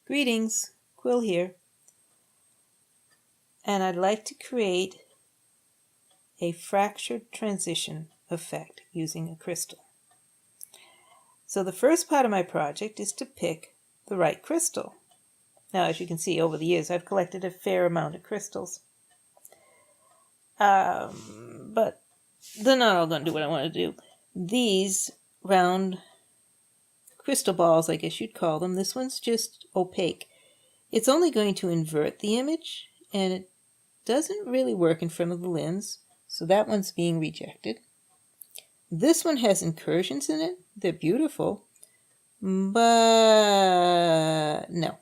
Greetings, Quil here, and I'd like to create a fractured transition effect using a crystal. So the first part of my project is to pick the right crystal. Now, as you can see, over the years I've collected a fair amount of crystals, but they're not all going to do what I want to do. These round crystal balls, I guess you'd call them, this one's just opaque. It's only going to invert the image, and it doesn't really work in front of the lens, so that one's being rejected. This one has incursions in it. They're beautiful, but no.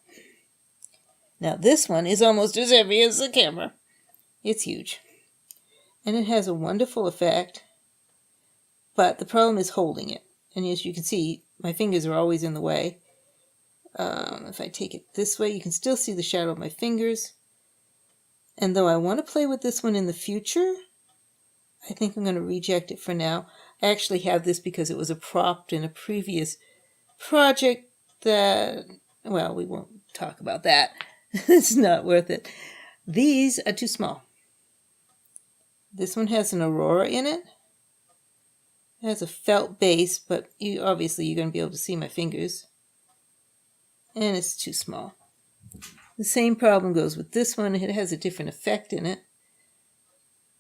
Now this one is almost as heavy as the camera. It's huge, and it has a wonderful effect, but the problem is holding it. And as you can see, my fingers are always in the way. If I take it this way, you can still see the shadow of my fingers. And though I want to play with this one in the future, I think I'm going to reject it for now. I actually have this because it was a prop in a previous project that, well, we won't talk about that. It's not worth it. These are too small. This one has an aurora in it. It has a felt base, but obviously you're going to be able to see my fingers. And it's too small. The same problem goes with this one. It has a different effect in it,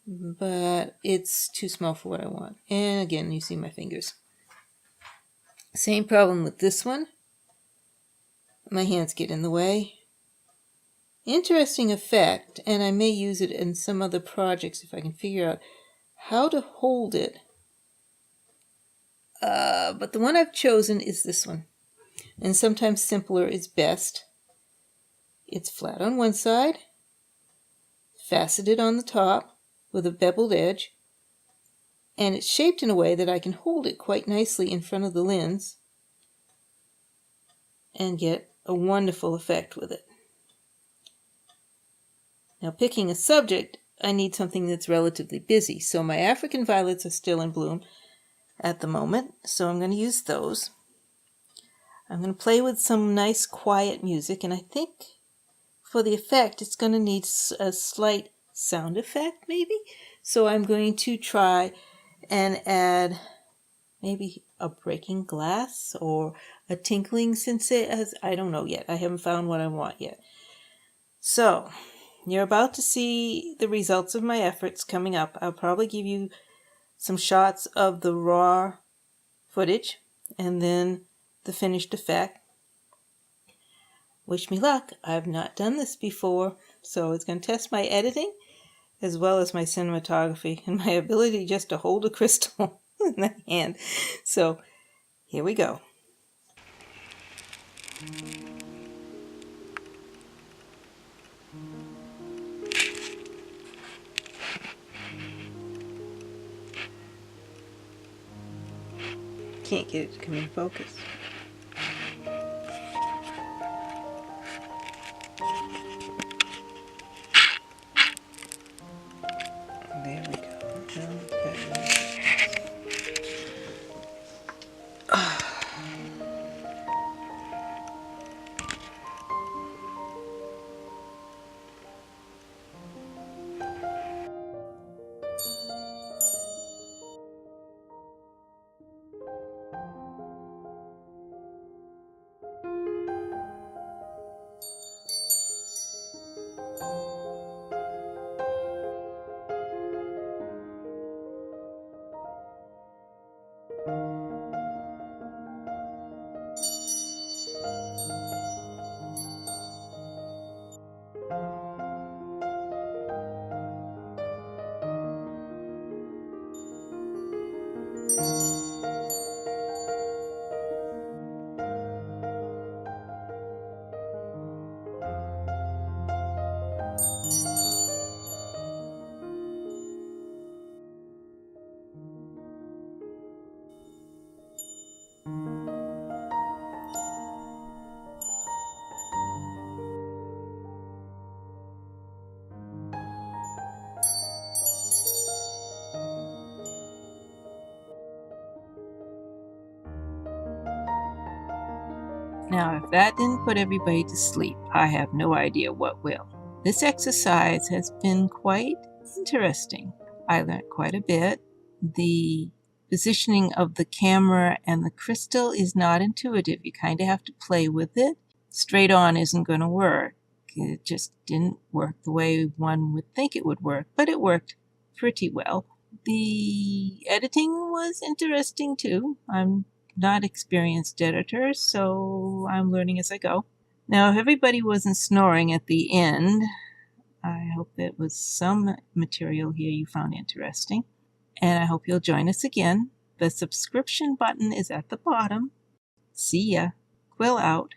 but it's too small for what I want. And again, you see my fingers. Same problem with this one. My hands get in the way. Interesting effect, and I may use it in some other projects if I can figure out how to hold it. But the one I've chosen is this one. And sometimes simpler is best. It's flat on one side, faceted on the top with a beveled edge, and it's shaped in a way that I can hold it quite nicely in front of the lens and get a wonderful effect with it. Now, picking a subject, I need something that's relatively busy. So my African violets are still in bloom at the moment, so I'm going to use those. I'm going to play with some nice quiet music, and I think for the effect it's going to need a slight sound effect maybe. So I'm going to try and add maybe a breaking glass or a tinkling sensation. I don't know yet. I haven't found what I want yet. So you're about to see the results of my efforts coming up. I'll probably give you some shots of the raw footage and then the finished effect. Wish me luck. I've not done this before, so it's going to test my editing as well as my cinematography and my ability just to hold a crystal in the hand. So here we go. Can't get it to come in focus. There we go. Now, if that didn't put everybody to sleep, I have no idea what will. This exercise has been quite interesting. I learned quite a bit. The positioning of the camera and the crystal is not intuitive. You kind of have to play with it. Straight on isn't going to work. It just didn't work the way one would think it would work, but it worked pretty well. The editing was interesting too. I'm not experienced editor, so I'm learning as I go. Now, if everybody wasn't snoring at the end, I hope that was some material here you found interesting. And I hope you'll join us again. The subscription button is at the bottom. See ya. Quil out.